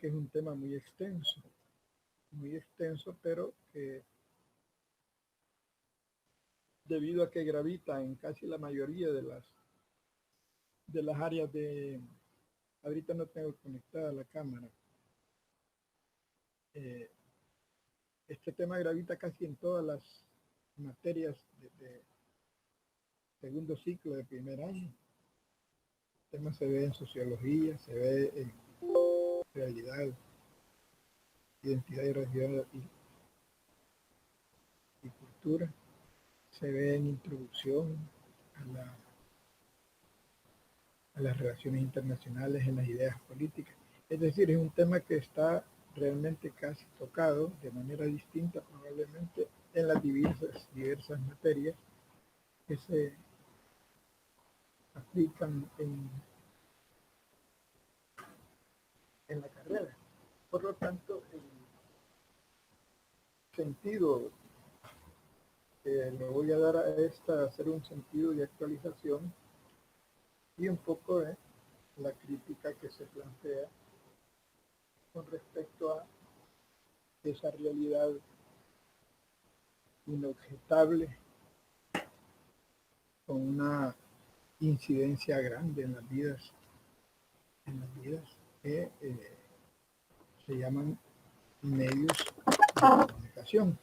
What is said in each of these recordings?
que es un tema muy extenso, pero que debido a que gravita en casi la mayoría de las áreas de, ahorita no tengo conectada la cámara, eh, este tema gravita casi en todas las materias de segundo ciclo de primer año. El tema se ve en sociología, se ve en realidad, identidad y región y cultura, se ve en introducción a las relaciones internacionales, en las ideas políticas. Es decir, es un tema que está realmente casi tocado de manera distinta probablemente en las diversas materias que se aplican en la carrera. Por lo tanto, el sentido que le voy a dar a hacer un sentido de actualización y un poco de la crítica que se plantea con respecto a esa realidad inobjetable con una incidencia grande en las vidas que se llaman medios de comunicación.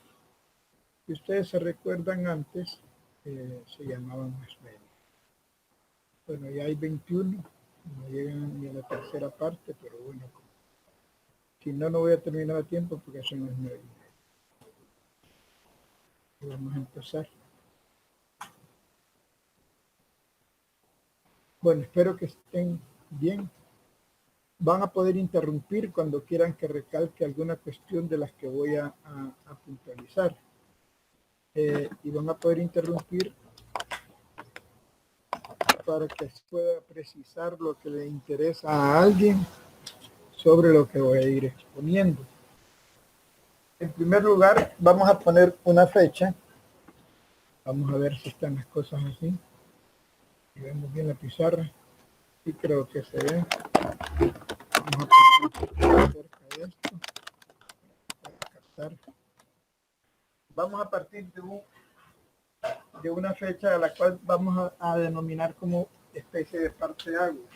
Si ustedes se recuerdan antes, se llamaban más medios. Bueno, ya hay 21, no llegan ni a la tercera parte, pero bueno, si no, no voy a terminar a tiempo porque son las 9. Y vamos a empezar. Bueno, espero que estén bien. Van a poder interrumpir cuando quieran que recalque alguna cuestión de las que voy a puntualizar. Y van a poder interrumpir para que pueda precisar lo que le interesa a alguien sobre lo que voy a ir exponiendo. En primer lugar, vamos a poner una fecha. Vamos a ver si están las cosas así. Y vemos bien la pizarra. Y creo que se ve. Vamos a poner cerca de esto para captar. Vamos a partir de una fecha a la cual vamos a denominar como especie de parteaguas.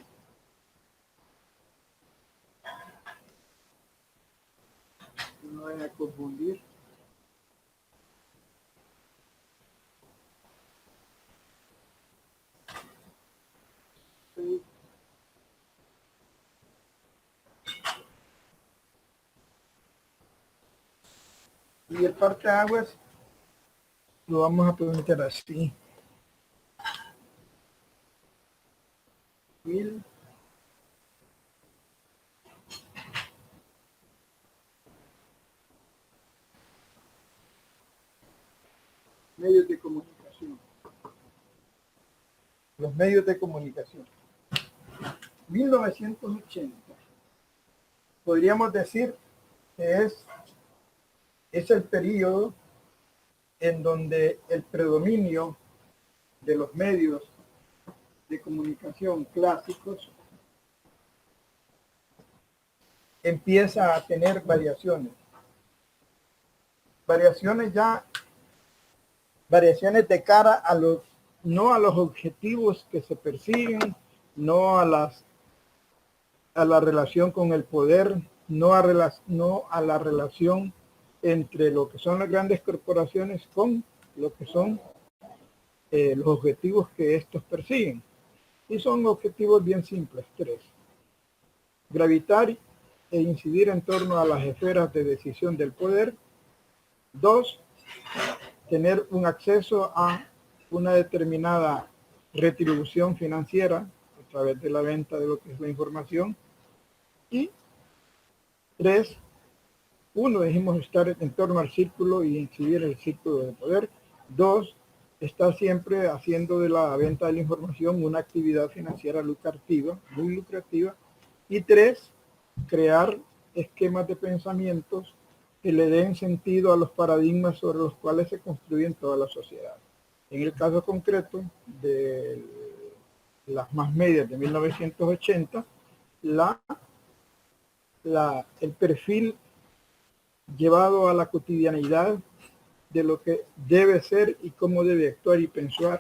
No vayan a confundir. Sí. Y el parteaguas lo vamos a preguntar así. 1000 medios de comunicación. Los medios de comunicación. 1980. Podríamos decir que es el periodo en donde el predominio de los medios de comunicación clásicos empieza a tener variaciones. Variaciones de cara a no a los objetivos que se persiguen, no a la relación con el poder, no a la relación entre lo que son las grandes corporaciones con lo que son los objetivos que estos persiguen. Y son objetivos bien simples, 3. Gravitar e incidir en torno a las esferas de decisión del poder. 2. Tener un acceso a una determinada retribución financiera a través de la venta de lo que es la información. Y 3. 1, dijimos estar en torno al círculo y incidir en el círculo de poder. 2, estar siempre haciendo de la venta de la información una actividad financiera lucrativa, muy lucrativa. Y 3, crear esquemas de pensamientos que le den sentido a los paradigmas sobre los cuales se construyen todas las sociedades. En el caso concreto de las más medias de 1980, la el perfil llevado a la cotidianidad de lo que debe ser y cómo debe actuar y pensar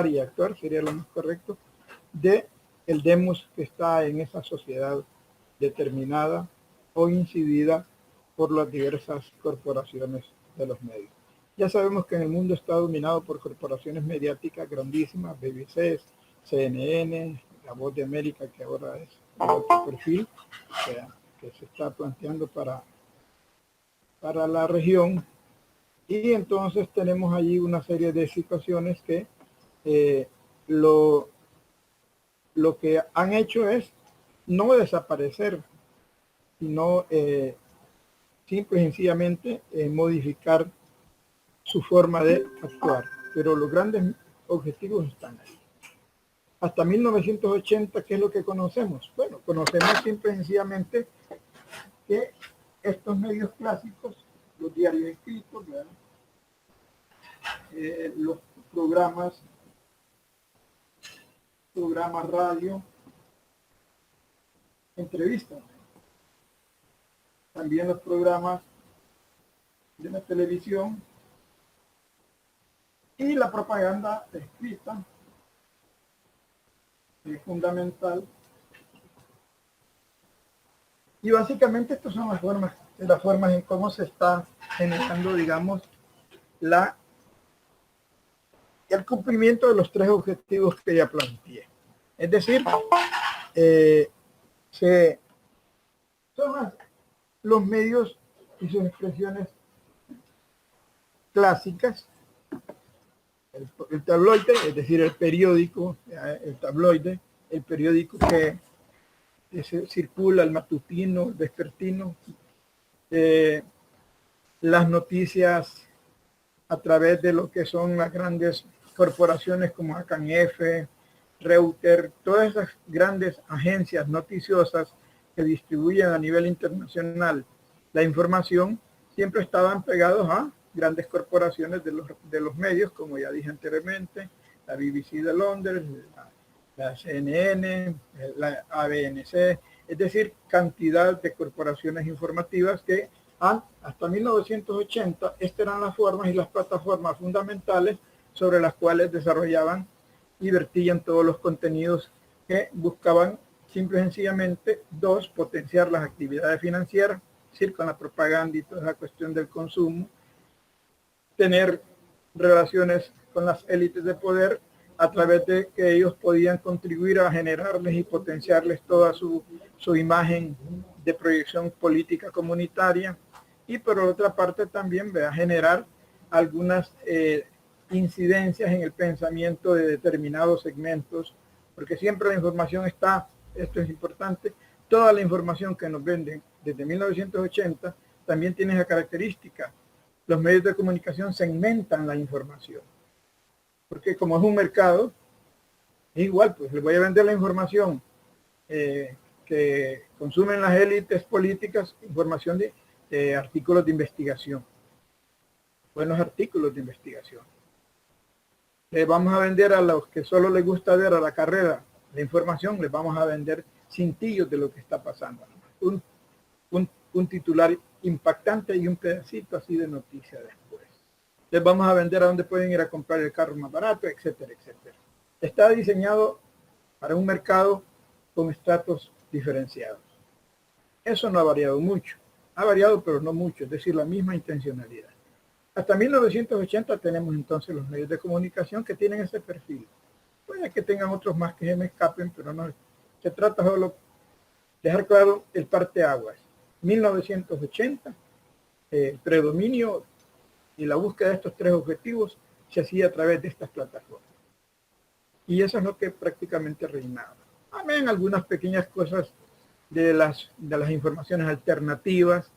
y actuar sería lo más correcto, de el demos que está en esa sociedad determinada o incidida por las diversas corporaciones de los medios. Ya sabemos que en el mundo está dominado por corporaciones mediáticas grandísimas, BBC, CNN, La Voz de América, que ahora es otro perfil que se está planteando para la región. Y entonces tenemos allí una serie de situaciones que lo que han hecho es no desaparecer, sino simple y sencillamente modificar su forma de actuar. Pero los grandes objetivos están ahí. Hasta 1980, ¿qué es lo que conocemos? Bueno, conocemos simple y sencillamente que estos medios clásicos, los diarios escritos, los programas radio, entrevistas, también los programas de la televisión y la propaganda escrita es fundamental. Y básicamente estas son las formas en cómo se está generando, digamos, el cumplimiento de los 3 objetivos que ya planteé. Es decir, son los medios y sus expresiones clásicas, el tabloide, es decir, el periódico, el tabloide, el periódico que circula, el matutino, el vespertino, las noticias a través de lo que son las grandes corporaciones como ACANF, Reuters, todas esas grandes agencias noticiosas que distribuyen a nivel internacional la información, siempre estaban pegados a grandes corporaciones de los medios, como ya dije anteriormente, la BBC de Londres, la CNN, la ABNC, es decir, cantidad de corporaciones informativas que hasta 1980 estas eran las formas y las plataformas fundamentales sobre las cuales desarrollaban y vertían todos los contenidos que buscaban simple y sencillamente, 2, potenciar las actividades financieras, es decir, con la propaganda y toda esa cuestión del consumo, tener relaciones con las élites de poder a través de que ellos podían contribuir a generarles y potenciarles toda su imagen de proyección política comunitaria, y por otra parte también a generar algunas incidencias en el pensamiento de determinados segmentos, porque siempre la información está, esto es importante, toda la información que nos venden desde 1980 también tiene esa característica. Los medios de comunicación segmentan la información, porque como es un mercado, es igual, pues les voy a vender la información que consumen las élites políticas, información de artículos de investigación, buenos artículos de investigación. Les vamos a vender a los que solo les gusta ver a la carrera la información, les vamos a vender cintillos de lo que está pasando. Un titular impactante y un pedacito así de noticia después. Les vamos a vender a dónde pueden ir a comprar el carro más barato, etcétera, etcétera. Está diseñado para un mercado con estratos diferenciados. Eso no ha variado mucho. Ha variado, pero no mucho, es decir, la misma intencionalidad. Hasta 1980 tenemos entonces los medios de comunicación que tienen ese perfil. Puede que tengan otros más que se me escapen, pero no. Se trata solo de dejar claro el parteaguas. 1980, el predominio y la búsqueda de estos 3 objetivos se hacía a través de estas plataformas. Y eso es lo que prácticamente reinaba. Amén, algunas pequeñas cosas de las informaciones alternativas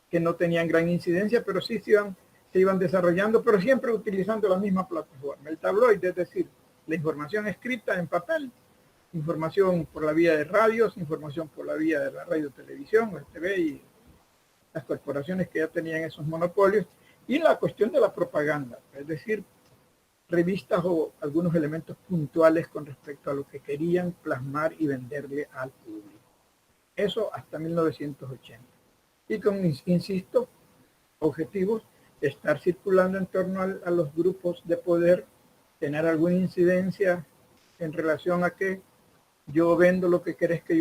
que no tenían gran incidencia, pero sí se iban desarrollando, pero siempre utilizando la misma plataforma. El tabloide, es decir, la información escrita en papel, información por la vía de radios, información por la vía de la radio, televisión, la TV y las corporaciones que ya tenían esos monopolios, y la cuestión de la propaganda, es decir, revistas o algunos elementos puntuales con respecto a lo que querían plasmar y venderle al público. Eso hasta 1980. Y con, insisto, objetivos, estar circulando en torno a los grupos de poder, tener alguna incidencia en relación a que yo vendo lo que querés que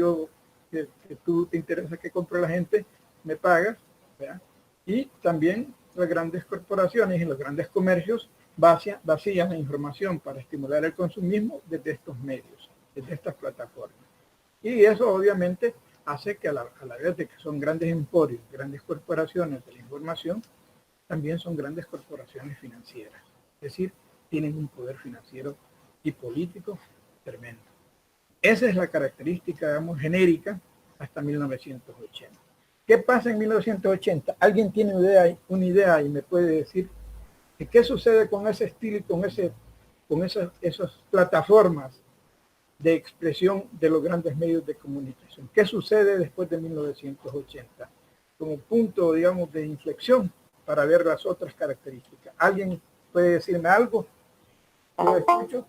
tú te interesa que compre la gente, me pagas, ¿verdad? Y también las grandes corporaciones y los grandes comercios vacían la información para estimular el consumismo desde estos medios, desde estas plataformas. Y eso obviamente hace que a la vez de que son grandes emporios, grandes corporaciones de la información, también son grandes corporaciones financieras. Es decir, tienen un poder financiero y político tremendo. Esa es la característica, digamos, genérica hasta 1980. ¿Qué pasa en 1980? ¿Alguien tiene una idea y me puede decir qué sucede con ese estilo y con esas plataformas de expresión de los grandes medios de comunicación? ¿Qué sucede después de 1980? Como punto, digamos, de inflexión para ver las otras características. ¿Alguien puede decirme algo? Yo escucho.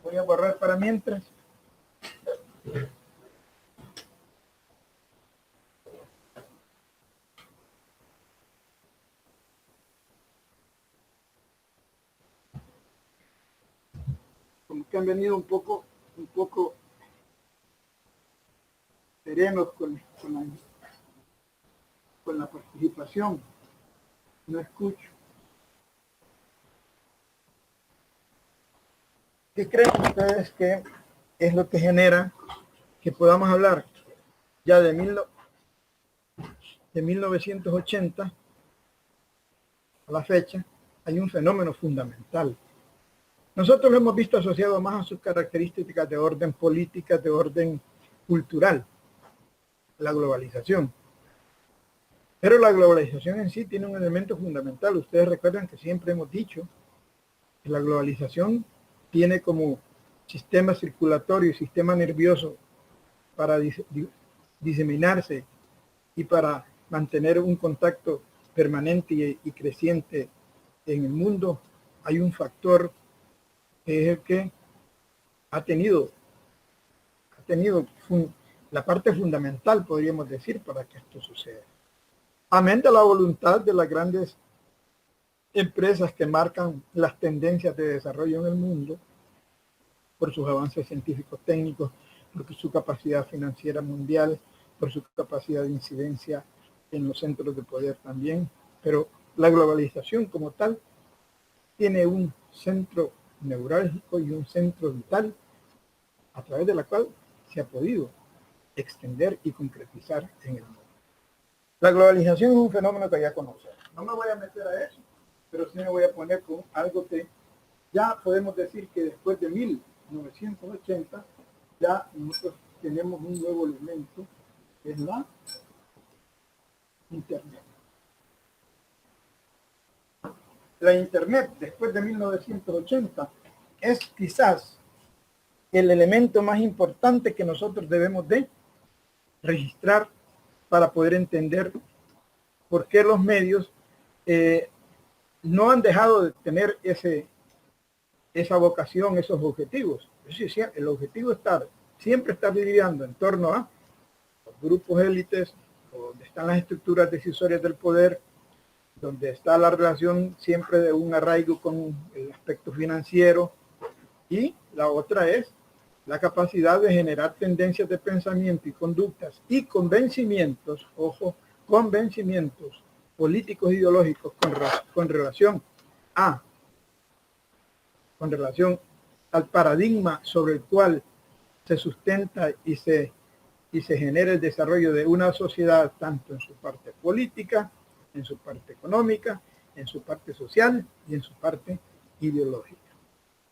Voy a borrar para mientras. Como que han venido un poco serenos con la participación. No escucho. ¿Qué creen ustedes que es lo que genera que podamos hablar ya de 1980 a la fecha? Hay un fenómeno fundamental. Nosotros lo hemos visto asociado más a sus características de orden política, de orden cultural, la globalización. Pero la globalización en sí tiene un elemento fundamental. Ustedes recuerdan que siempre hemos dicho que la globalización tiene como sistema circulatorio y sistema nervioso para diseminarse y para mantener un contacto permanente y creciente en el mundo. Hay un factor que es el que ha tenido la parte fundamental, podríamos decir, para que esto suceda. Amén de la voluntad de las grandes empresas que marcan las tendencias de desarrollo en el mundo por sus avances científicos técnicos, por su capacidad financiera mundial, por su capacidad de incidencia en los centros de poder también. Pero la globalización como tal tiene un centro neurálgico y un centro vital a través de la cual se ha podido extender y concretizar en el mundo. La globalización es un fenómeno que ya conocemos. No me voy a meter a eso, pero sí me voy a poner con algo que ya podemos decir que después de 1980 ya nosotros tenemos un nuevo elemento, que es la Internet. La Internet después de 1980 es quizás el elemento más importante que nosotros debemos de registrar para poder entender por qué los medios no han dejado de tener esa vocación, esos objetivos. Es decir, el objetivo es siempre estar lidiando en torno a los grupos élites, donde están las estructuras decisorias del poder, donde está la relación siempre de un arraigo con el aspecto financiero, y la otra es la capacidad de generar tendencias de pensamiento y conductas y convencimientos, ojo, convencimientos políticos e ideológicos con relación al paradigma sobre el cual se sustenta y se genera el desarrollo de una sociedad, tanto en su parte política, en su parte económica, en su parte social y en su parte ideológica.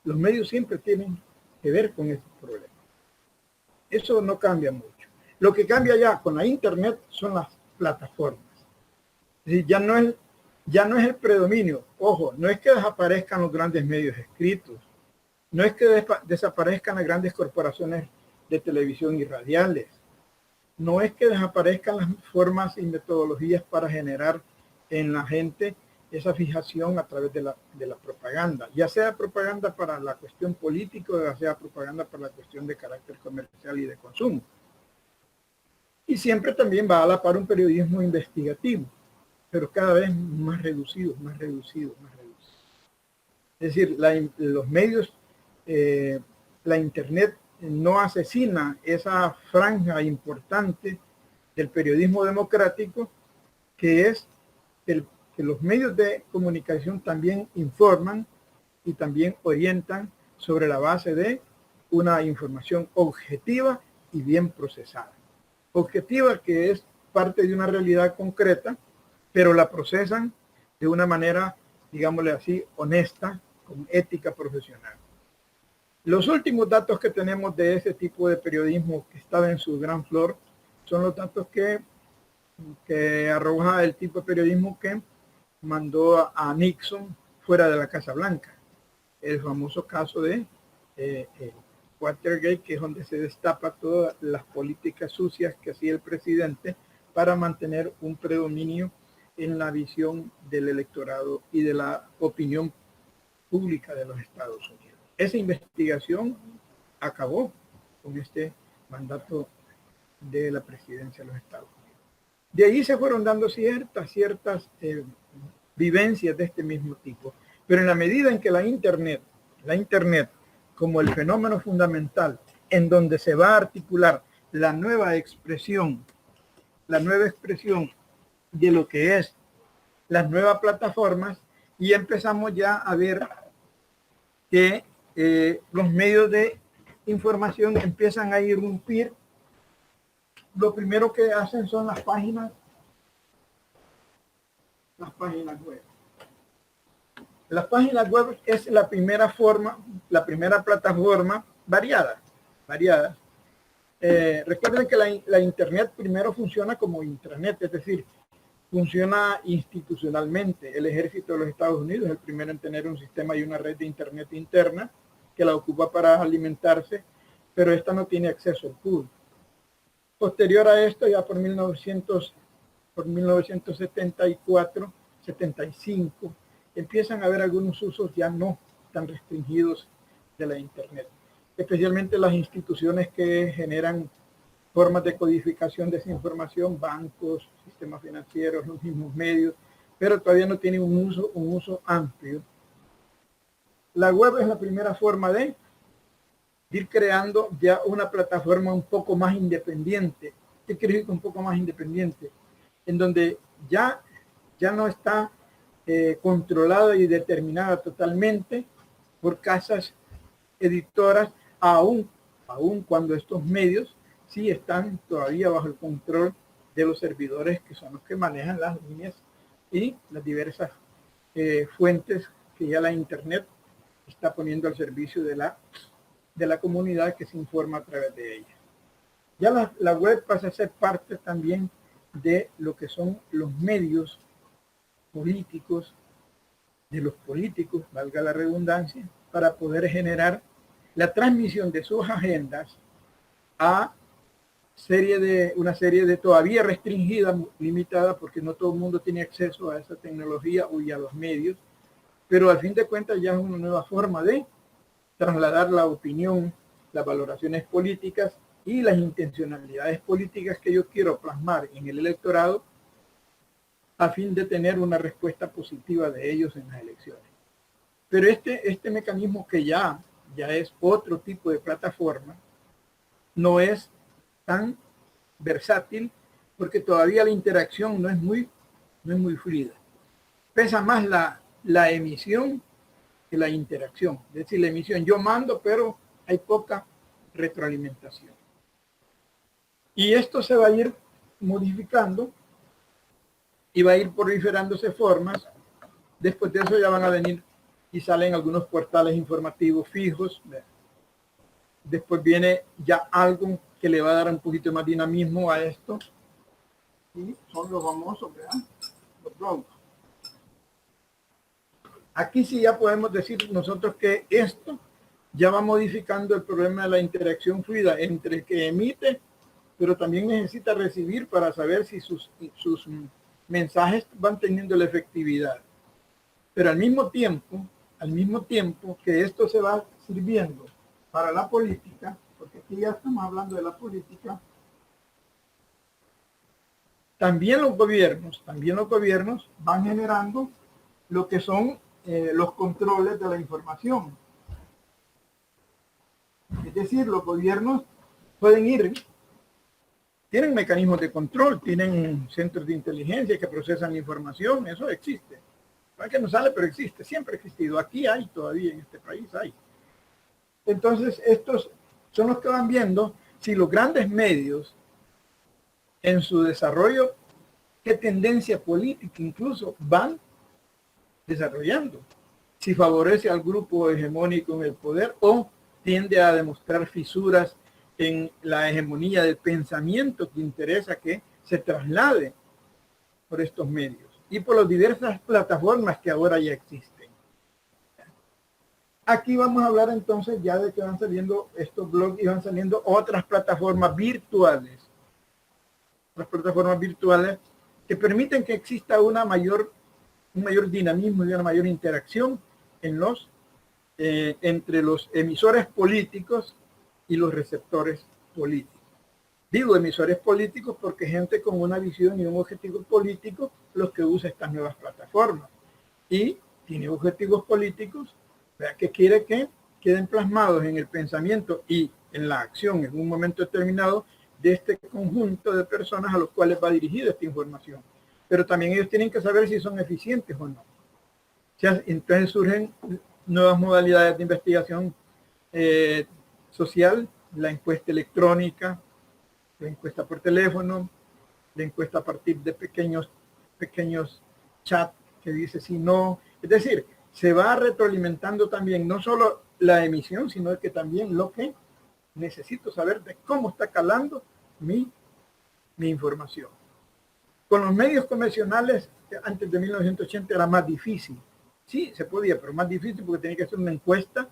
Los medios siempre tienen que ver con estos problemas. Eso no cambia mucho. Lo que cambia ya con la Internet son las plataformas. Es decir, ya no es el predominio. Ojo, no es que desaparezcan los grandes medios escritos, no es que desaparezcan las grandes corporaciones de televisión y radiales, no es que desaparezcan las formas y metodologías para generar en la gente esa fijación a través de la propaganda, ya sea propaganda para la cuestión política, ya sea propaganda para la cuestión de carácter comercial y de consumo. Y siempre también va a la par un periodismo investigativo, pero cada vez más reducido, más reducido, más reducido. Es decir, los medios, la Internet no asesina esa franja importante del periodismo democrático, que es que los medios de comunicación también informan y también orientan sobre la base de una información objetiva y bien procesada. Objetiva, que es parte de una realidad concreta, pero la procesan de una manera, digámosle así, honesta, con ética profesional. Los últimos datos que tenemos de ese tipo de periodismo que estaba en su gran flor son los datos que arroja el tipo de periodismo que mandó a Nixon fuera de la Casa Blanca. El famoso caso de Watergate, que es donde se destapa todas las políticas sucias que hacía el presidente para mantener un predominio en la visión del electorado y de la opinión pública de los Estados Unidos. Esa investigación acabó con este mandato de la presidencia de los Estados Unidos. De ahí se fueron dando ciertas vivencias de este mismo tipo. Pero en la medida en que la Internet como el fenómeno fundamental en donde se va a articular la nueva expresión de lo que es las nuevas plataformas, y empezamos ya a ver que los medios de información empiezan a irrumpir. Lo primero que hacen son las páginas web. Las páginas web es la primera plataforma variada. Recuerden que la Internet primero funciona como intranet, es decir, funciona institucionalmente. El ejército de los Estados Unidos es el primero en tener un sistema y una red de Internet interna que la ocupa para alimentarse, pero esta no tiene acceso al público. Posterior a esto, ya por 1974, 75, empiezan a haber algunos usos ya no tan restringidos de la Internet, especialmente las instituciones que generan formas de codificación de esa información, bancos, sistemas financieros, los mismos medios, pero todavía no tienen un uso amplio. La web es la primera forma de ir creando ya una plataforma un poco más independiente. ¿Qué quiere decir un poco más independiente? En donde ya no está controlada y determinada totalmente por casas editoras, aun cuando estos medios sí están todavía bajo el control de los servidores, que son los que manejan las líneas y las diversas fuentes que ya la Internet está poniendo al servicio de la comunidad que se informa a través de ella. Ya la web pasa a ser parte también de lo que son los medios políticos, de los políticos, valga la redundancia, para poder generar la transmisión de sus agendas a una serie de todavía restringida, limitada, porque no todo el mundo tiene acceso a esa tecnología y a los medios, pero al fin de cuentas ya es una nueva forma de trasladar la opinión, las valoraciones políticas y las intencionalidades políticas que yo quiero plasmar en el electorado a fin de tener una respuesta positiva de ellos en las elecciones. Pero este mecanismo, que ya es otro tipo de plataforma, no es tan versátil porque todavía la interacción no es muy fluida. Pesa más la emisión que la interacción. Es decir, la emisión, yo mando, pero hay poca retroalimentación. Y esto se va a ir modificando y va a ir proliferándose formas. Después de eso ya van a venir y salen algunos portales informativos fijos. Después viene ya algo que le va a dar un poquito más dinamismo a esto. Y son los famosos, ¿verdad? Los blogs. Aquí sí ya podemos decir nosotros que esto ya va modificando el problema de la interacción fluida entre el que emite, pero también necesita recibir para saber si sus mensajes van teniendo la efectividad. Pero al mismo tiempo que esto se va sirviendo para la política, porque aquí ya estamos hablando de la política, también los gobiernos van generando lo que son los controles de la información. Es decir, los gobiernos pueden ir, tienen mecanismos de control, tienen centros de inteligencia que procesan la información, eso existe. No es que no sale, pero existe, siempre ha existido. Aquí hay todavía, en este país hay. Entonces, estos son los que van viendo si los grandes medios en su desarrollo, qué tendencia política incluso van desarrollando. Si favorece al grupo hegemónico en el poder o tiende a demostrar fisuras en la hegemonía del pensamiento que interesa que se traslade por estos medios y por las diversas plataformas que ahora ya existen. Aquí vamos a hablar entonces ya de que van saliendo estos blogs y van saliendo otras plataformas virtuales. Las plataformas virtuales que permiten que exista un mayor dinamismo y una mayor interacción en entre los emisores políticos y los receptores políticos. Digo emisores políticos porque gente con una visión y un objetivo político los que usa estas nuevas plataformas. Y tiene objetivos políticos que quiere que queden plasmados en el pensamiento y en la acción en un momento determinado de este conjunto de personas a los cuales va dirigida esta información. Pero también ellos tienen que saber si son eficientes o no. Entonces surgen nuevas modalidades de investigación social, la encuesta electrónica, la encuesta por teléfono, la encuesta a partir de pequeños chats que dice si no. Es decir, se va retroalimentando también no solo la emisión, sino que también lo que necesito saber de cómo está calando mi información. Con los medios convencionales, antes de 1980 era más difícil. Sí, se podía, pero más difícil porque tenía que hacer una encuesta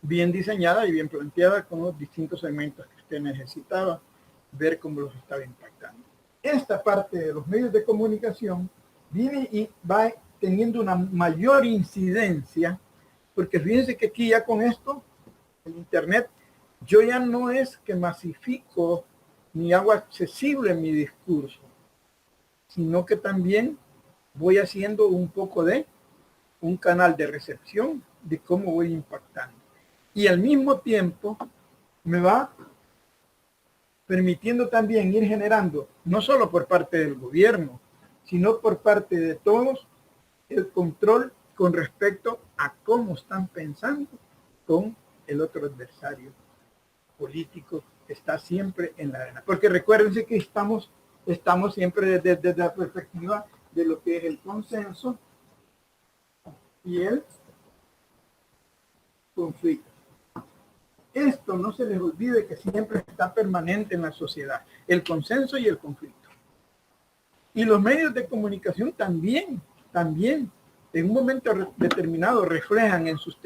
bien diseñada y bien planteada con los distintos segmentos que usted necesitaba ver cómo los estaba impactando. Esta parte de los medios de comunicación viene y va teniendo una mayor incidencia, porque fíjense que aquí ya con esto, el Internet, yo ya no es que masifico ni hago accesible mi discurso, sino que también voy haciendo un poco de un canal de recepción de cómo voy impactando. Y al mismo tiempo me va permitiendo también ir generando, no solo por parte del gobierno, sino por parte de todos, el control con respecto a cómo están pensando con el otro adversario político que está siempre en la arena. Porque recuérdense que estamos siempre desde la perspectiva de lo que es el consenso y el conflicto. Esto no se les olvide que siempre está permanente en la sociedad, el consenso y el conflicto. Y los medios de comunicación también, en un momento determinado reflejan en sus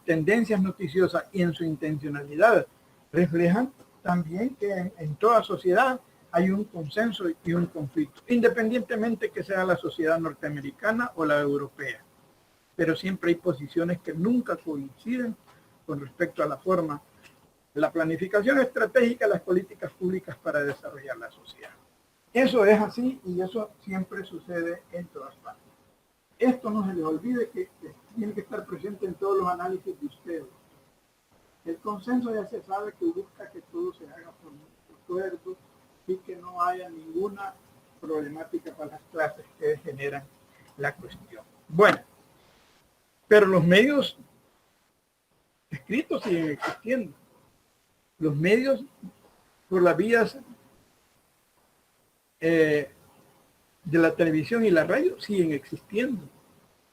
tendencias noticiosas y en su intencionalidad, reflejan también que en toda sociedad hay un consenso y un conflicto, independientemente que sea la sociedad norteamericana o la europea. Pero siempre hay posiciones que nunca coinciden con respecto a la forma, la planificación estratégica, las políticas públicas para desarrollar la sociedad. Eso es así y eso siempre sucede en todas partes. Esto no se les olvide que tiene que estar presente en todos los análisis de ustedes. El consenso ya se sabe que busca que todo se haga por acuerdo y que no haya ninguna problemática para las clases que generan la cuestión. Bueno, pero los medios escritos siguen existiendo. Los medios por las vías de la televisión y la radio siguen existiendo.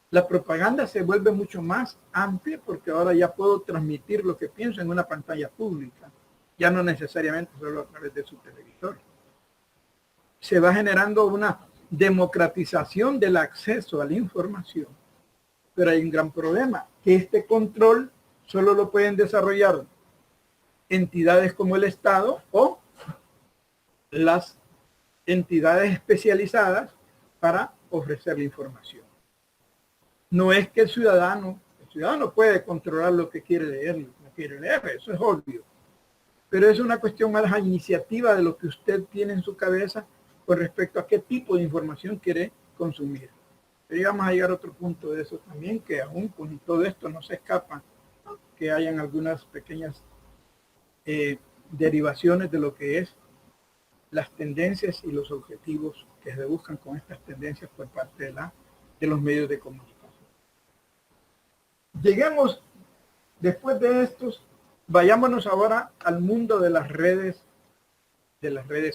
La propaganda se vuelve mucho más amplia porque ahora ya puedo transmitir lo que pienso en una pantalla pública, ya no necesariamente solo a través de su televisor. Se va generando una democratización del acceso a la información, pero hay un gran problema, que este control solo lo pueden desarrollar entidades como el Estado o las entidades especializadas para ofrecer la información. No es que el ciudadano puede controlar lo que quiere leer, no quiere leer, eso es obvio. Pero es una cuestión más a iniciativa de lo que usted tiene en su cabeza con respecto a qué tipo de información quiere consumir. Pero vamos a llegar a otro punto de eso también, que aún con todo esto no se escapa que hayan algunas pequeñas derivaciones de lo que es las tendencias y los objetivos que se buscan con estas tendencias por parte de los medios de comunicación. Lleguemos, después de estos, vayámonos ahora al mundo de las redes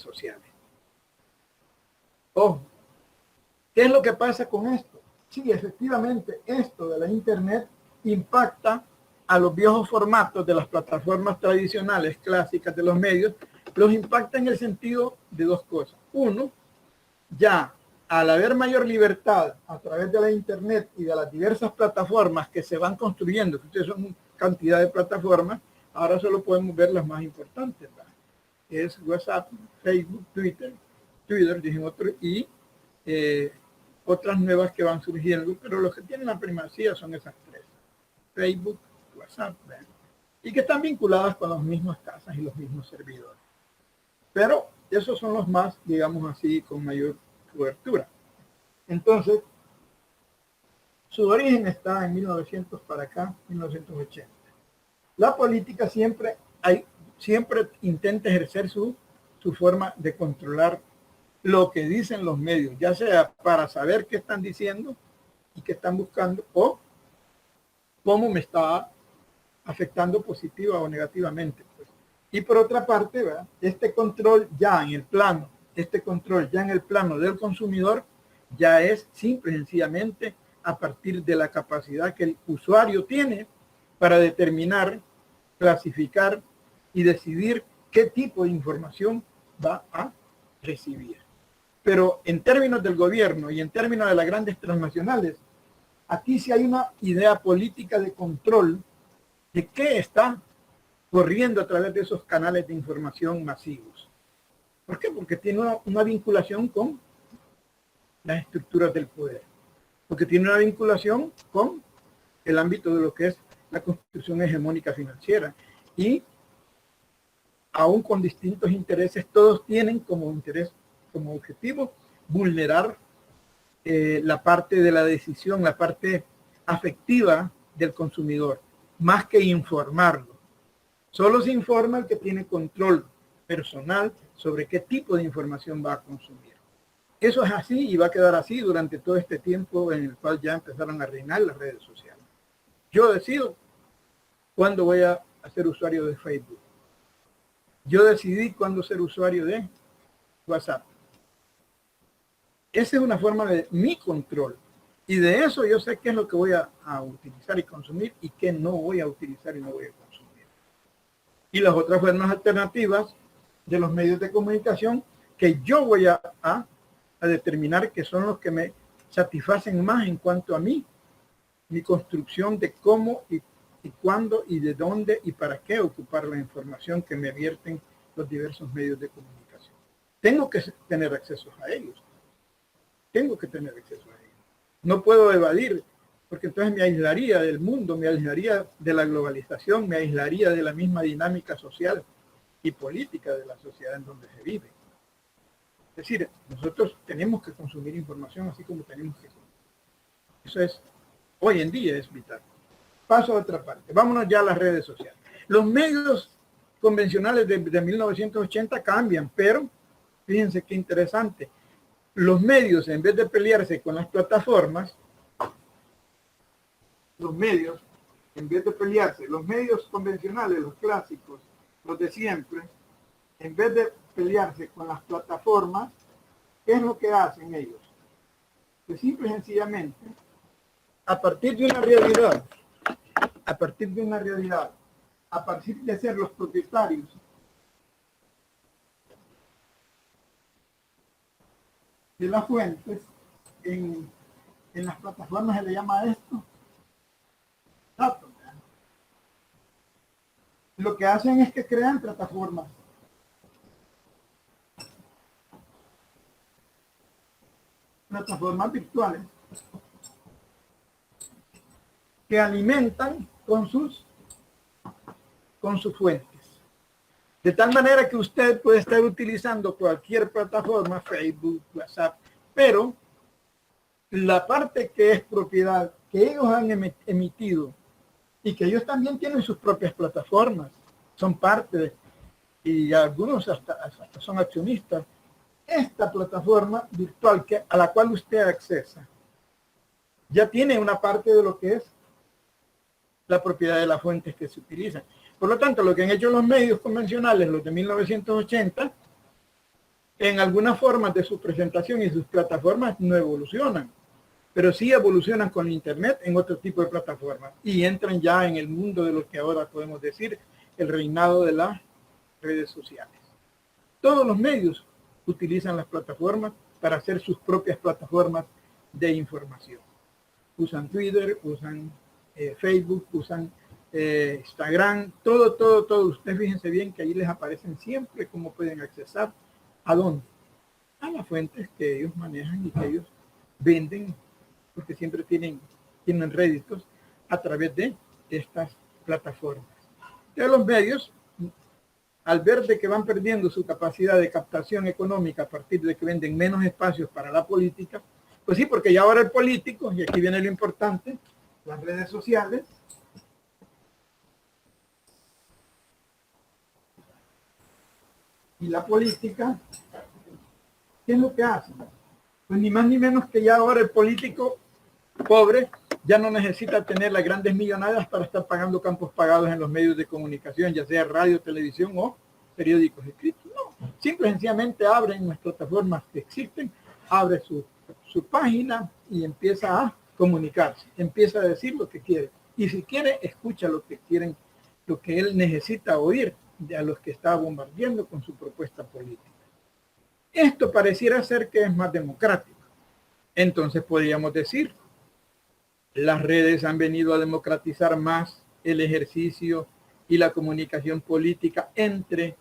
sociales. Ojo, ¿qué es lo que pasa con esto? Sí, efectivamente, esto de la Internet impacta a los viejos formatos de las plataformas tradicionales, clásicas de los medios, los impacta en el sentido de dos cosas. Uno, ya al haber mayor libertad a través de la Internet y de las diversas plataformas que se van construyendo, que ustedes son cantidad de plataformas, ahora solo podemos ver las más importantes, ¿verdad? Es WhatsApp, Facebook, Twitter, dicen otros, y otras nuevas que van surgiendo, pero los que tienen la primacía son esas tres: Facebook, WhatsApp, ¿verdad? Y que están vinculadas con las mismas casas y los mismos servidores. Pero esos son los más, digamos así, con mayor cobertura. Entonces, su origen está en 1900 para acá, 1980. La política siempre intenta ejercer su forma de controlar lo que dicen los medios, ya sea para saber qué están diciendo y qué están buscando, o cómo me está afectando positiva o negativamente. Pues. Y por otra parte, ¿verdad? Este control ya en el plano del consumidor ya es simple y sencillamente a partir de la capacidad que el usuario tiene para determinar, clasificar y decidir qué tipo de información va a recibir. Pero en términos del gobierno y en términos de las grandes transnacionales, aquí sí hay una idea política de control de qué está corriendo a través de esos canales de información masivos. ¿Por qué? Porque tiene una vinculación con las estructuras del poder. Porque tiene una vinculación con el ámbito de lo que es la construcción hegemónica financiera. Y aún con distintos intereses, todos tienen como interés, como objetivo, vulnerar la parte de la decisión, la parte afectiva del consumidor, más que informarlo. Solo se informa el que tiene control personal sobre qué tipo de información va a consumir. Eso es así y va a quedar así durante todo este tiempo en el cual ya empezaron a reinar las redes sociales. Yo decido cuándo voy a ser usuario de Facebook. Yo decidí cuándo ser usuario de WhatsApp. Esa es una forma de mi control. Y de eso yo sé qué es lo que voy a utilizar y consumir y qué no voy a utilizar y no voy a consumir. Y las otras formas alternativas de los medios de comunicación que yo voy a determinar que son los que me satisfacen más en cuanto a mí, mi construcción de cómo y cuándo y de dónde y para qué ocupar la información que me vierten los diversos medios de comunicación. Tengo que tener acceso a ellos. Tengo que tener acceso a ellos. No puedo evadir, porque entonces me aislaría del mundo, me aislaría de la globalización, me aislaría de la misma dinámica social y política de la sociedad en donde se vive. Es decir, nosotros tenemos que consumir información así como tenemos que consumir. Eso es, hoy en día es vital. Paso a otra parte. Vámonos ya a las redes sociales. Los medios convencionales de 1980 cambian, pero fíjense qué interesante. Los medios, en vez de pelearse con las plataformas, los medios convencionales, los clásicos, los de siempre, en vez de pelearse con las plataformas, ¿qué es lo que hacen ellos? Que simple y sencillamente, a partir de una realidad, a partir de ser los propietarios de las fuentes, en las plataformas se le llama esto datos. Lo que hacen es que crean plataformas virtuales que alimentan con sus fuentes. De tal manera que usted puede estar utilizando cualquier plataforma, Facebook, WhatsApp, pero la parte que es propiedad, que ellos han emitido y que ellos también tienen sus propias plataformas, son parte, y algunos hasta son accionistas, esta plataforma virtual a la cual usted accesa, ya tiene una parte de lo que es la propiedad de las fuentes que se utilizan. Por lo tanto, lo que han hecho los medios convencionales, los de 1980, en algunas formas de su presentación y sus plataformas no evolucionan, pero sí evolucionan con Internet en otro tipo de plataformas y entran ya en el mundo de lo que ahora podemos decir el reinado de las redes sociales. Todos los medios utilizan las plataformas para hacer sus propias plataformas de información. Usan Twitter, usan Facebook, usan Instagram, todo. Ustedes fíjense bien que ahí les aparecen siempre cómo pueden accesar. ¿A dónde? A las fuentes que ellos manejan y que ellos venden, porque siempre tienen réditos a través de estas plataformas. Entonces los medios, al ver de que van perdiendo su capacidad de captación económica a partir de que venden menos espacios para la política, pues sí, porque ya ahora el político, y aquí viene lo importante, las redes sociales, y la política, ¿qué es lo que hacen? Pues ni más ni menos que ya ahora el político pobre ya no necesita tener las grandes millonadas para estar pagando campos pagados en los medios de comunicación, ya sea radio, televisión o periódicos escritos. No, simple y sencillamente abren las plataformas que existen, abre su página y empieza a comunicarse, empieza a decir lo que quiere. Y si quiere, escucha lo que quieren, lo que él necesita oír de a los que está bombardeando con su propuesta política. Esto pareciera ser que es más democrático. Entonces podríamos decir, las redes han venido a democratizar más el ejercicio y la comunicación política entre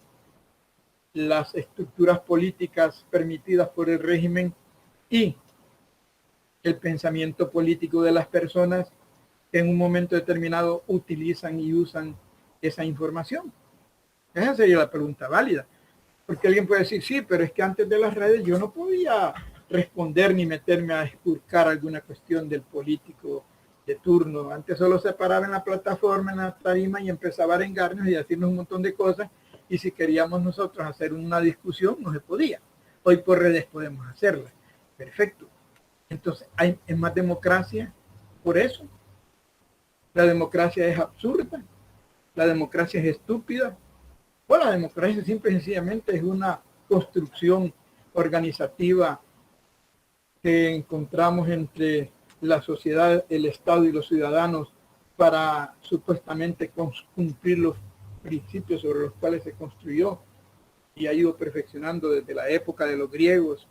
las estructuras políticas permitidas por el régimen y el pensamiento político de las personas que en un momento determinado utilizan y usan esa información. Esa sería la pregunta válida. Porque alguien puede decir, sí, pero es que antes de las redes yo no podía responder ni meterme a esculcar alguna cuestión del político de turno. Antes solo se paraba en la plataforma, en la tarima y empezaba a arengarnos y decirnos un montón de cosas. Y si queríamos nosotros hacer una discusión, no se podía. Hoy por redes podemos hacerla. Perfecto. Entonces, ¿hay más democracia por eso? La democracia es absurda. La democracia es estúpida. Bueno, la democracia simple y sencillamente es una construcción organizativa que encontramos entre la sociedad, el Estado y los ciudadanos para supuestamente cumplir los principios sobre los cuales se construyó y ha ido perfeccionando desde la época de los griegos,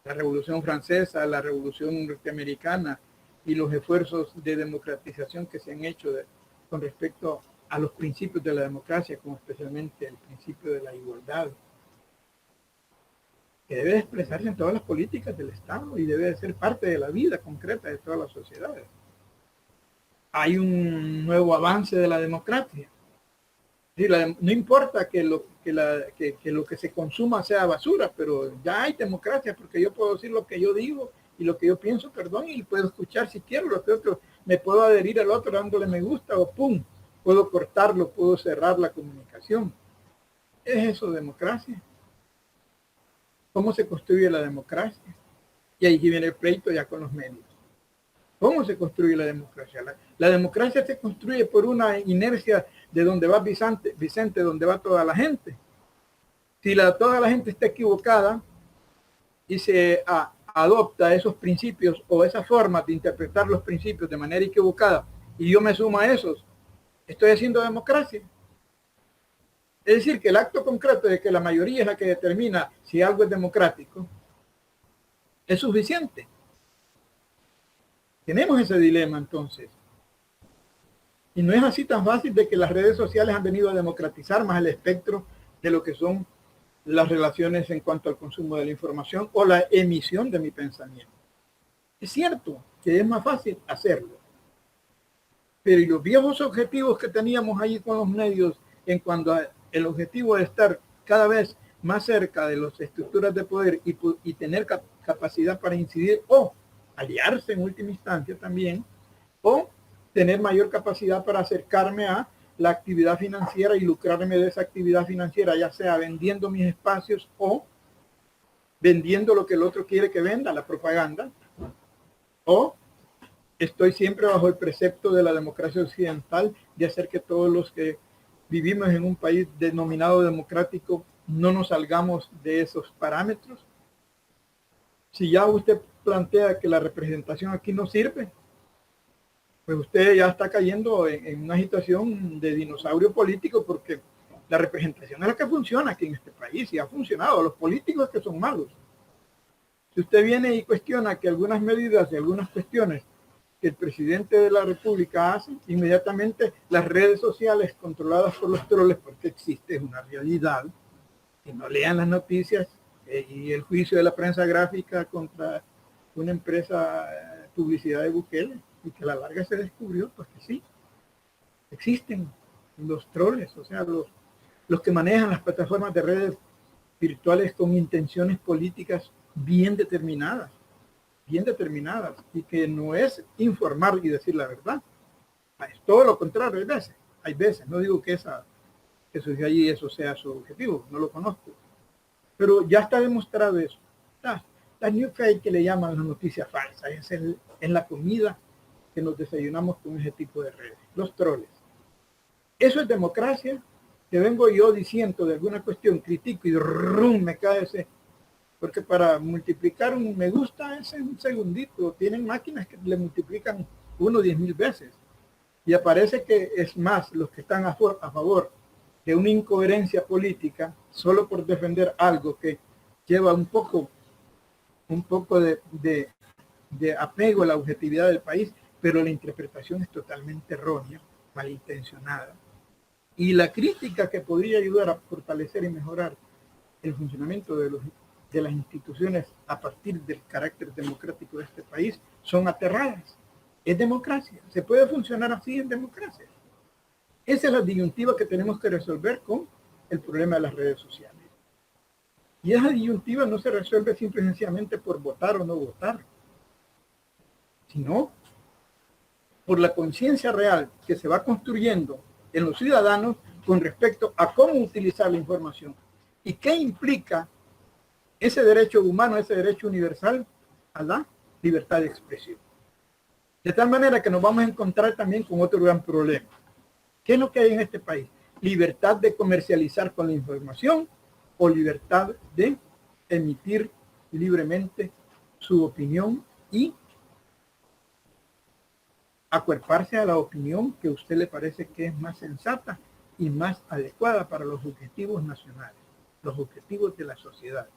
la Revolución Francesa, la Revolución Norteamericana y los esfuerzos de democratización que se han hecho con respecto a los principios de la democracia, como especialmente el principio de la igualdad, que debe expresarse en todas las políticas del Estado y debe ser parte de la vida concreta de todas las sociedades. Hay un nuevo avance de la democracia. No importa que lo que se consuma sea basura, pero ya hay democracia porque yo puedo decir lo que yo digo y lo que yo pienso, perdón, y puedo escuchar si quiero, lo que otro, me puedo adherir al otro dándole me gusta o pum, puedo cortarlo, puedo cerrar la comunicación. ¿Es eso democracia? ¿Cómo se construye la democracia? Y ahí viene el pleito ya con los medios. ¿Cómo se construye la democracia? La democracia se construye por una inercia de donde va Vicente, donde va toda la gente. Si toda la gente está equivocada y se adopta esos principios o esas formas de interpretar los principios de manera equivocada y yo me sumo a esos, estoy haciendo democracia. Es decir, que el acto concreto de que la mayoría es la que determina si algo es democrático es suficiente. Tenemos ese dilema entonces. Y no es así tan fácil de que las redes sociales han venido a democratizar más el espectro de lo que son las relaciones en cuanto al consumo de la información o la emisión de mi pensamiento. Es cierto que es más fácil hacerlo. Pero ¿y los viejos objetivos que teníamos ahí con los medios en cuanto a el objetivo de estar cada vez más cerca de las estructuras de poder y tener capacidad para incidir o aliarse en última instancia también, o tener mayor capacidad para acercarme a la actividad financiera y lucrarme de esa actividad financiera, ya sea vendiendo mis espacios o vendiendo lo que el otro quiere que venda, la propaganda, o estoy siempre bajo el precepto de la democracia occidental de hacer que todos los que vivimos en un país denominado democrático no nos salgamos de esos parámetros. Si ya usted plantea que la representación aquí no sirve, pues usted ya está cayendo en una situación de dinosaurio político, porque la representación es la que funciona aquí en este país y ha funcionado. Los políticos que son malos. Si usted viene y cuestiona que algunas medidas y algunas cuestiones que el presidente de la República hace, inmediatamente las redes sociales controladas por los troles, porque existe una realidad, que no lean las noticias y el juicio de la prensa gráfica contra una empresa publicidad de Bukele, y que a la larga se descubrió pues que sí, existen los troles, o sea, los que manejan las plataformas de redes virtuales con intenciones políticas bien determinadas, y que no es informar y decir la verdad, es todo lo contrario. Hay veces, no digo que eso sea su objetivo, no lo conozco, pero ya está demostrado eso. La new fake, que le llaman las noticias falsas, es la comida que nos desayunamos con ese tipo de redes, los troles. Eso es democracia, que vengo yo diciendo de alguna cuestión, critico y ¡rum! Me cae ese. Porque para multiplicar un me gusta es un segundito. Tienen máquinas que le multiplican 10,000 veces. Y aparece que es más los que están a favor de una incoherencia política solo por defender algo que lleva un poco de apego a la objetividad del país, pero la interpretación es totalmente errónea, malintencionada. Y la crítica que podría ayudar a fortalecer y mejorar el funcionamiento de las instituciones a partir del carácter democrático de este país son aterradas. Es democracia. Se puede funcionar así en democracia. Esa es la disyuntiva que tenemos que resolver con el problema de las redes sociales. Y esa disyuntiva no se resuelve simple y sencillamente por votar o no votar, sino por la conciencia real que se va construyendo en los ciudadanos con respecto a cómo utilizar la información y qué implica ese derecho humano, ese derecho universal a la libertad de expresión. De tal manera que nos vamos a encontrar también con otro gran problema. ¿Qué es lo que hay en este país? Libertad de comercializar con la información o libertad de emitir libremente su opinión y acuerparse a la opinión que a usted le parece que es más sensata y más adecuada para los objetivos nacionales, los objetivos de la sociedad,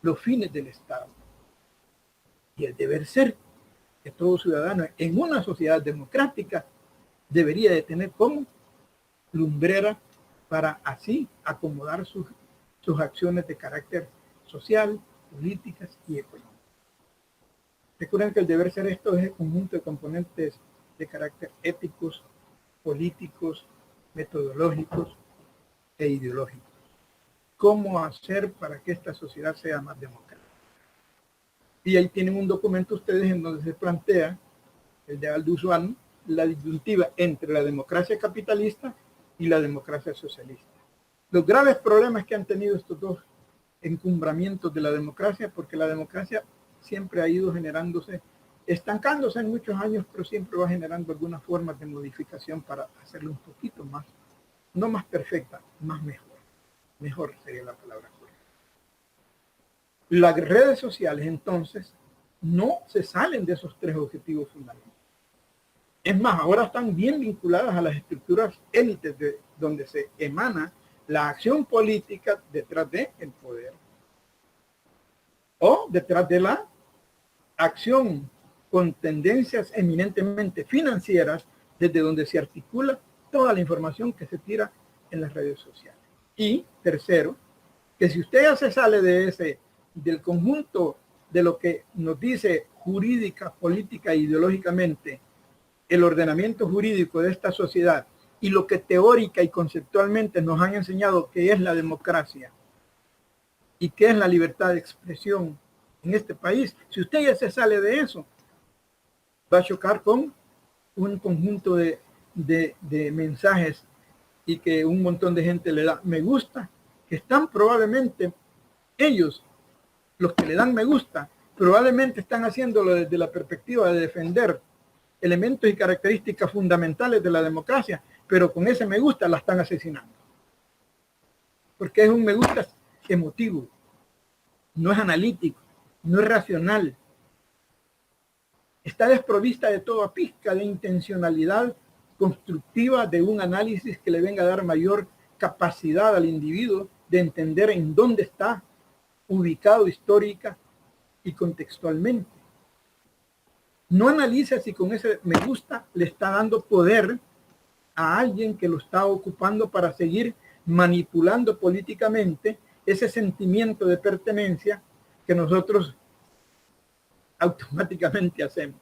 los fines del Estado. Y el deber ser que todo ciudadano en una sociedad democrática debería de tener como lumbrera para así acomodar sus acciones de carácter social, políticas y económicas. Recuerden que el deber ser esto es el conjunto de componentes de carácter éticos, políticos, metodológicos e ideológicos. ¿Cómo hacer para que esta sociedad sea más democrática? Y ahí tienen un documento ustedes en donde se plantea, el de Aldous Huxley, la disyuntiva entre la democracia capitalista y la democracia socialista. Los graves problemas que han tenido estos dos encumbramientos de la democracia, porque la democracia siempre ha ido generándose, estancándose en muchos años, pero siempre va generando algunas formas de modificación para hacerlo un poquito más, no más perfecta, más mejor. Mejor sería la palabra correcta. Las redes sociales, entonces, no se salen de esos tres objetivos fundamentales. Es más, ahora están bien vinculadas a las estructuras élites de donde se emana la acción política detrás del poder o detrás de la acción con tendencias eminentemente financieras, desde donde se articula toda la información que se tira en las redes sociales. Y tercero, que si usted ya se sale del conjunto de lo que nos dice jurídica, política e ideológicamente el ordenamiento jurídico de esta sociedad y lo que teórica y conceptualmente nos han enseñado que es la democracia y que es la libertad de expresión en este país, si usted ya se sale de eso, va a chocar con un conjunto de mensajes y que un montón de gente le da me gusta, que están probablemente ellos, los que le dan me gusta, probablemente están haciéndolo desde la perspectiva de defender elementos y características fundamentales de la democracia, pero con ese me gusta la están asesinando. Porque es un me gusta emotivo, no es analítico, no es racional. Está desprovista de toda pizca de intencionalidad constructiva, de un análisis que le venga a dar mayor capacidad al individuo de entender en dónde está ubicado histórica y contextualmente. No analiza si con ese me gusta le está dando poder a alguien que lo está ocupando para seguir manipulando políticamente ese sentimiento de pertenencia que nosotros automáticamente hacemos.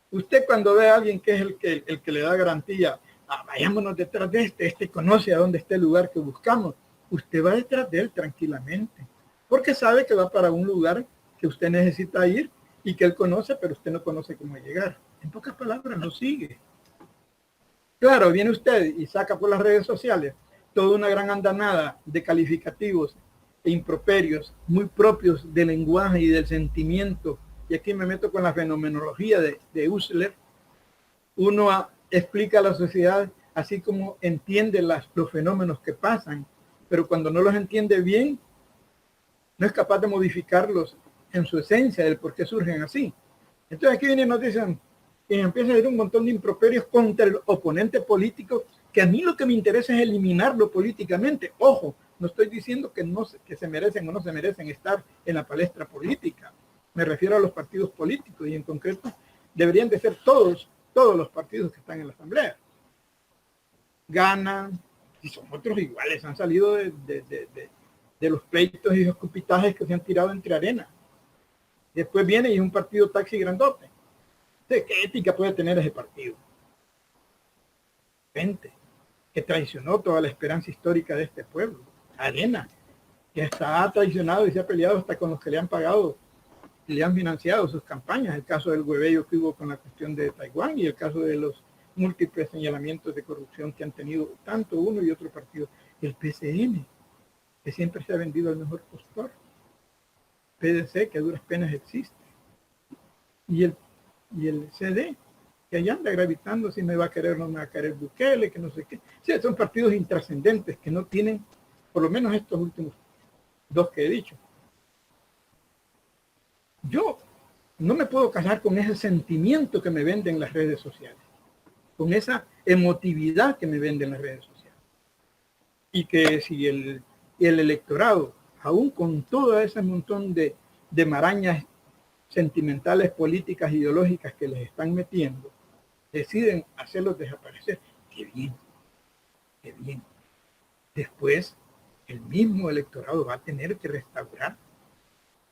Usted cuando ve a alguien que es el que le da garantía, vayámonos detrás de este conoce a dónde está el lugar que buscamos, usted va detrás de él tranquilamente, porque sabe que va para un lugar que usted necesita ir y que él conoce, pero usted no conoce cómo llegar. En pocas palabras, lo sigue. Claro, viene usted y saca por las redes sociales toda una gran andanada de calificativos e improperios muy propios del lenguaje y del sentimiento. Y aquí me meto con la fenomenología de Husserl. Uno explica a la sociedad así como entiende los fenómenos que pasan, pero cuando no los entiende bien, no es capaz de modificarlos en su esencia, del por qué surgen así. Entonces aquí vienen y nos dicen, y empieza a haber un montón de improperios contra el oponente político, que a mí lo que me interesa es eliminarlo políticamente. Ojo, no estoy diciendo que se merecen o no se merecen estar en la palestra política. Me refiero a los partidos políticos y en concreto deberían de ser todos los partidos que están en la asamblea. Ganan, y son otros iguales, han salido de los pleitos y los cupitajes que se han tirado entre arena. Después viene y es un partido taxi grandote. ¿Qué ética puede tener ese partido? Gente que traicionó toda la esperanza histórica de este pueblo. Arena, que hasta ha traicionado y se ha peleado hasta con los que le han pagado y le han financiado sus campañas. El caso del huevello que hubo con la cuestión de Taiwán y el caso de los múltiples señalamientos de corrupción que han tenido tanto uno y otro partido. El PCN, que siempre se ha vendido al mejor postor. PDC, que a duras penas existe. Y el CD, que allá anda gravitando si me va a querer o no me va a querer Bukele, que no sé qué. Sí, son partidos intrascendentes que no tienen, por lo menos estos últimos dos que he dicho. Yo no me puedo casar con ese sentimiento que me venden las redes sociales, con esa emotividad que me venden las redes sociales. Y que si el electorado, aún con todo ese montón de marañas sentimentales, políticas, ideológicas que les están metiendo, deciden hacerlos desaparecer, qué bien, qué bien. Después, el mismo electorado va a tener que restaurar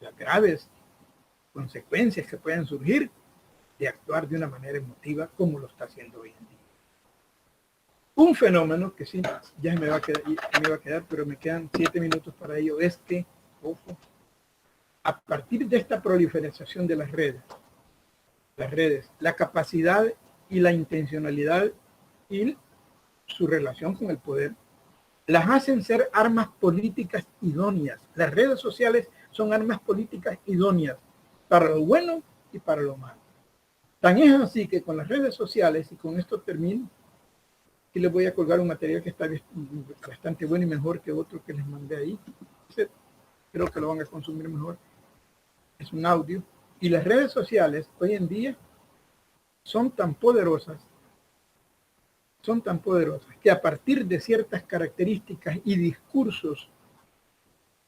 las graves consecuencias que pueden surgir de actuar de una manera emotiva como lo está haciendo hoy en día. Un fenómeno que sí, ya me va a quedar, pero me quedan 7 minutos para ello, es que, ojo, a partir de esta proliferación de las redes, la capacidad y la intencionalidad y su relación con el poder, las hacen ser armas políticas idóneas. Las redes sociales son armas políticas idóneas para lo bueno y para lo malo. Tan es así que con las redes sociales, y con esto termino, y les voy a colgar un material que está bastante bueno y mejor que otro que les mandé ahí. Creo que lo van a consumir mejor. Es un audio. Y las redes sociales hoy en día son tan poderosas que a partir de ciertas características y discursos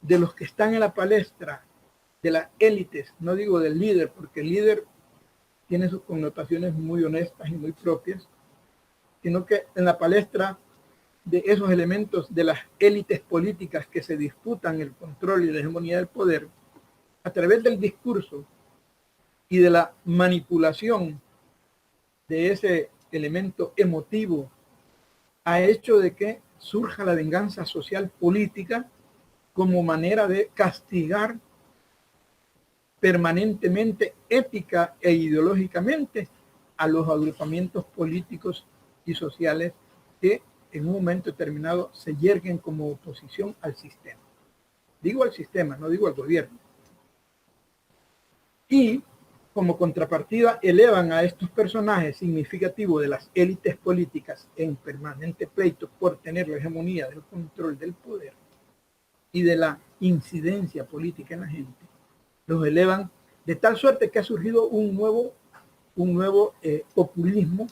de los que están en la palestra, de las élites, no digo del líder, porque el líder tiene sus connotaciones muy honestas y muy propias, sino que en la palestra de esos elementos de las élites políticas que se disputan el control y la hegemonía del poder, a través del discurso y de la manipulación de ese elemento emotivo ha hecho de que surja la venganza social política como manera de castigar permanentemente, ética e ideológicamente, a los agrupamientos políticos y sociales que en un momento determinado se yerguen como oposición al sistema. Digo al sistema, no digo al gobierno. Y como contrapartida elevan a estos personajes significativos de las élites políticas en permanente pleito por tener la hegemonía del control del poder y de la incidencia política en la gente. Los elevan de tal suerte que ha surgido un nuevo populismo,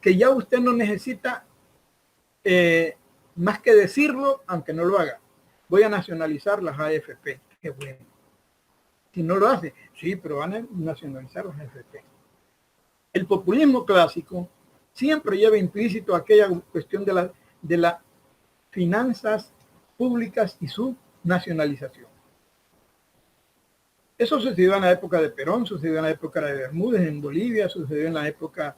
que ya usted no necesita más que decirlo, aunque no lo haga. Voy a nacionalizar las AFP. Qué bueno. Si no lo hace, sí, pero van a nacionalizar las AFP. El populismo clásico siempre lleva implícito aquella cuestión de las finanzas públicas y su nacionalización. Eso sucedió en la época de Perón, sucedió en la época de Bermúdez en Bolivia, sucedió en la época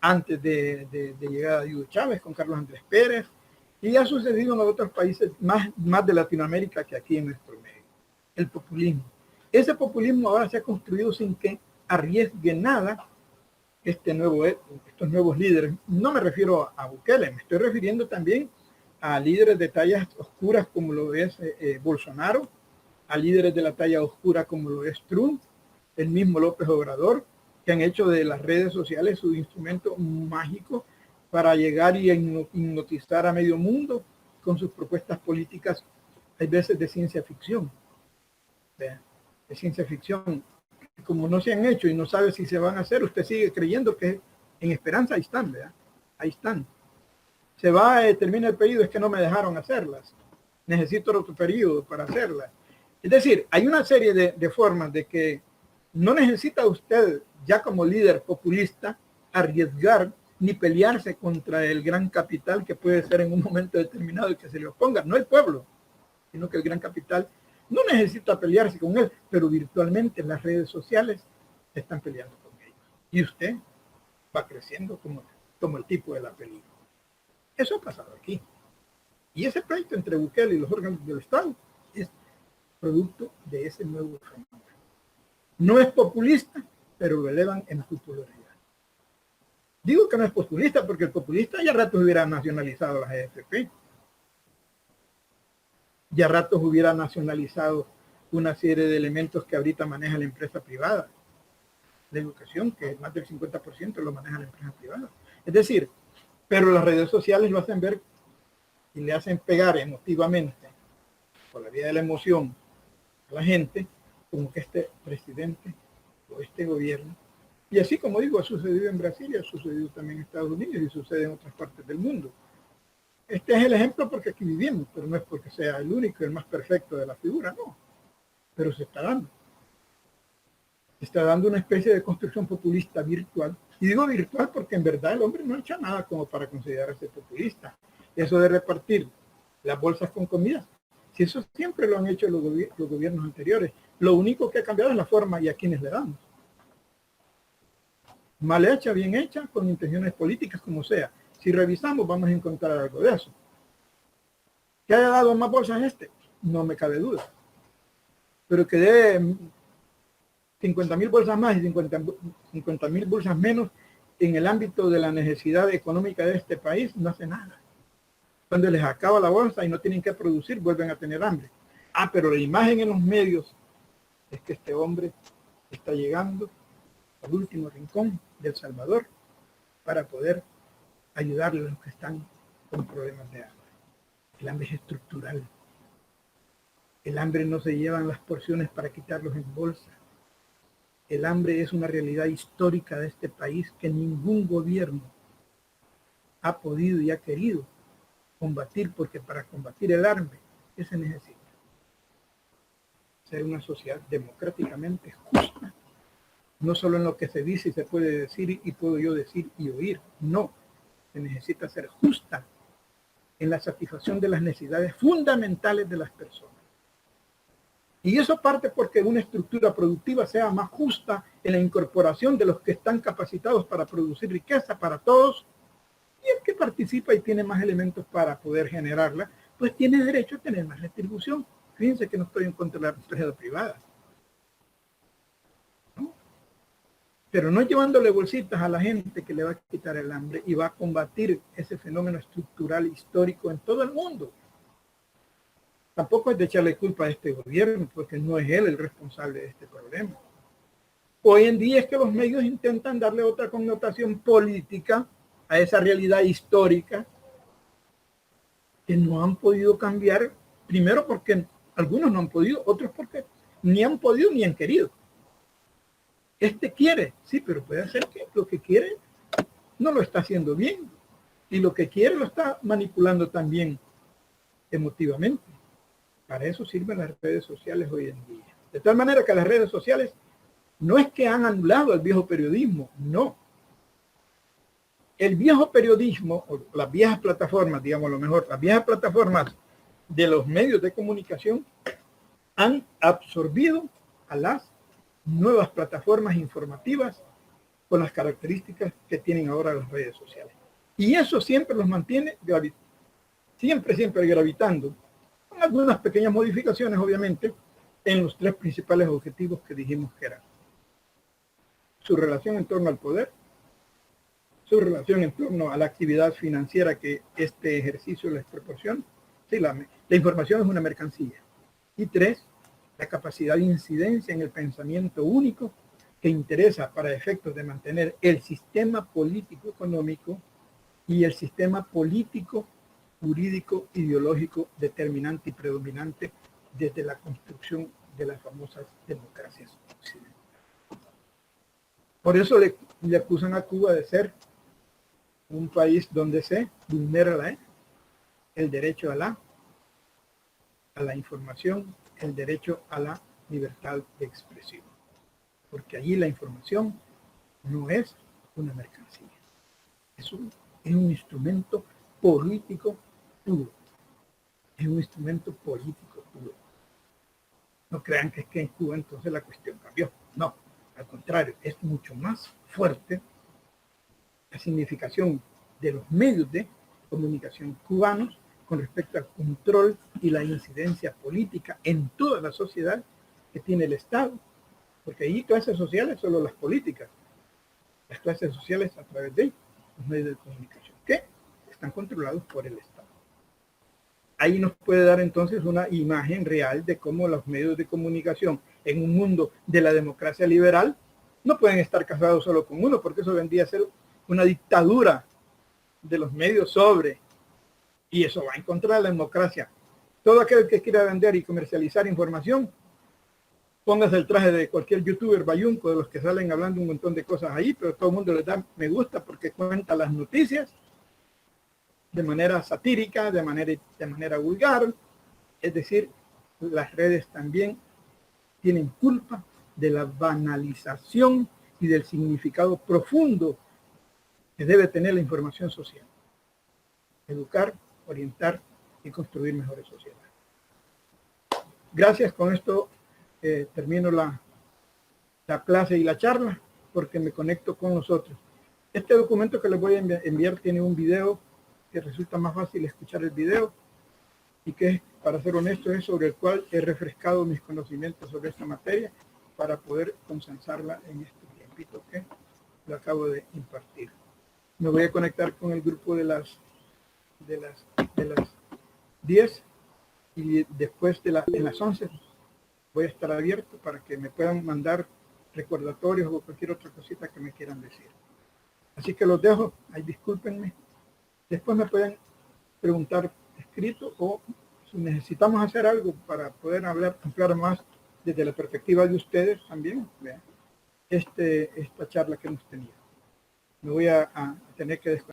antes de llegada de Hugo Chávez con Carlos Andrés Pérez, y ha sucedido en otros países más de Latinoamérica que aquí en nuestro medio. El populismo. Ese populismo ahora se ha construido sin que arriesgue nada estos nuevos líderes. No me refiero a Bukele, me estoy refiriendo también a líderes de tallas oscuras como lo es Bolsonaro, a líderes de la talla oscura como lo es Trump, el mismo López Obrador, que han hecho de las redes sociales su instrumento mágico para llegar y hipnotizar a medio mundo con sus propuestas políticas, hay veces de ciencia ficción. De ciencia ficción. Como no se han hecho y no sabe si se van a hacer, usted sigue creyendo que en esperanza ahí están, ¿verdad? Ahí están. Se va, termina el periodo, es que no me dejaron hacerlas. Necesito otro periodo para hacerlas. Es decir, hay una serie de formas de que no necesita usted, ya como líder populista, arriesgar ni pelearse contra el gran capital que puede ser en un momento determinado el que se le oponga. No el pueblo, sino que el gran capital no necesita pelearse con él, pero virtualmente en las redes sociales están peleando con ellos. Y usted va creciendo como el tipo de la película. Eso ha pasado aquí. Y ese pleito entre Bukele y los órganos del Estado es producto de ese nuevo fenómeno. No es populista, pero lo elevan en popularidad. Digo que no es populista porque el populista ya ratos hubiera nacionalizado las AFP. Ya ratos hubiera nacionalizado una serie de elementos que ahorita maneja la empresa privada. La educación, que más del 50% lo maneja la empresa privada. Es decir, pero las redes sociales lo hacen ver y le hacen pegar emotivamente, por la vía de la emoción, a la gente, como que este presidente o este gobierno, y así como digo, ha sucedido en Brasil, ha sucedido también en Estados Unidos y sucede en otras partes del mundo. Este es el ejemplo porque aquí vivimos, pero no es porque sea el único, el más perfecto de la figura, no. Pero se está dando. Se está dando una especie de construcción populista virtual. Y digo virtual porque en verdad el hombre no ha hecho nada como para considerarse populista. Eso de repartir las bolsas con comida, si eso siempre lo han hecho los gobiernos anteriores. Lo único que ha cambiado es la forma y a quienes le damos. Mal hecha, bien hecha, con intenciones políticas, como sea. Si revisamos, vamos a encontrar algo de eso. ¿Que haya dado más bolsas este? No me cabe duda. Pero que dé 50.000 bolsas más y 50.000 bolsas menos en el ámbito de la necesidad económica de este país, no hace nada. Cuando les acaba la bolsa y no tienen que producir, vuelven a tener hambre. Ah, pero la imagen en los medios es que este hombre está llegando al último rincón de El Salvador para poder ayudarle a los que están con problemas de hambre. El hambre es estructural. El hambre no se llevan las porciones para quitarlos en bolsa. El hambre es una realidad histórica de este país que ningún gobierno ha podido y ha querido combatir, porque para combatir el hambre, ¿qué se necesita? Ser una sociedad democráticamente justa. No solo en lo que se dice y se puede decir y puedo yo decir y oír. No, se necesita ser justa en la satisfacción de las necesidades fundamentales de las personas. Y eso parte porque una estructura productiva sea más justa en la incorporación de los que están capacitados para producir riqueza para todos Y el que participa y tiene más elementos para poder generarla, pues tiene derecho a tener más retribución. Fíjense que no estoy en contra de la empresa privada, ¿no? Pero no llevándole bolsitas a la gente que le va a quitar el hambre y va a combatir ese fenómeno estructural histórico en todo el mundo. Tampoco es de echarle culpa a este gobierno, porque no es él el responsable de este problema. Hoy en día es que los medios intentan darle otra connotación política a esa realidad histórica que no han podido cambiar, primero porque algunos no han podido, otros porque ni han podido ni han querido. Este quiere, sí, pero puede ser que lo que quiere no lo está haciendo bien y lo que quiere lo está manipulando también emotivamente. Para eso sirven las redes sociales hoy en día. De tal manera que las redes sociales no es que han anulado el viejo periodismo, no. El viejo periodismo, o las viejas plataformas, digamos lo mejor, las viejas plataformas de los medios de comunicación han absorbido a las nuevas plataformas informativas con las características que tienen ahora las redes sociales. Y eso siempre los mantiene siempre gravitando, con algunas pequeñas modificaciones, obviamente, en los tres principales objetivos que dijimos que eran su relación en torno al poder, su relación en torno a la actividad financiera que este ejercicio les proporciona. Sí, la información es una mercancía. Y tres, la capacidad de incidencia en el pensamiento único que interesa para efectos de mantener el sistema político-económico y el sistema político, jurídico, ideológico determinante y predominante desde la construcción de las famosas democracias occidentales. Por eso le acusan a Cuba de ser un país donde se vulnera el derecho a la información, el derecho a la libertad de expresión. Porque allí la información no es una mercancía, es un instrumento político puro. Es un instrumento político puro. No crean que es que en Cuba entonces la cuestión cambió. No, al contrario, es mucho más fuerte la significación de los medios de comunicación cubanos con respecto al control y la incidencia política en toda la sociedad que tiene el Estado. Porque ahí clases sociales solo las políticas, las clases sociales a través de los medios de comunicación, que están controlados por el Estado. Ahí nos puede dar entonces una imagen real de cómo los medios de comunicación en un mundo de la democracia liberal no pueden estar casados solo con uno, porque eso vendría a ser una dictadura de los medios y eso va en contra de la democracia. Todo aquel que quiera vender y comercializar información, póngase el traje de cualquier youtuber bayunco de los que salen hablando un montón de cosas ahí, pero todo el mundo le da me gusta porque cuenta las noticias de manera satírica, de manera vulgar. Es decir, las redes también tienen culpa de la banalización y del significado profundo que debe tener la información social. Educar, orientar y construir mejores sociedades. Gracias, con esto termino la clase y la charla porque me conecto con nosotros. Este documento que les voy a enviar tiene un video que resulta más fácil escuchar el video y que, para ser honesto, es sobre el cual he refrescado mis conocimientos sobre esta materia para poder consensarla en este tiempito que lo acabo de impartir. Me voy a conectar con el grupo de las 10 y después en las 11 voy a estar abierto para que me puedan mandar recordatorios o cualquier otra cosita que me quieran decir. Así que los dejo, ahí discúlpenme. Después me pueden preguntar escrito o si necesitamos hacer algo para poder ampliar más desde la perspectiva de ustedes también, vean, esta charla que hemos tenido. Me voy a tener que desconectar.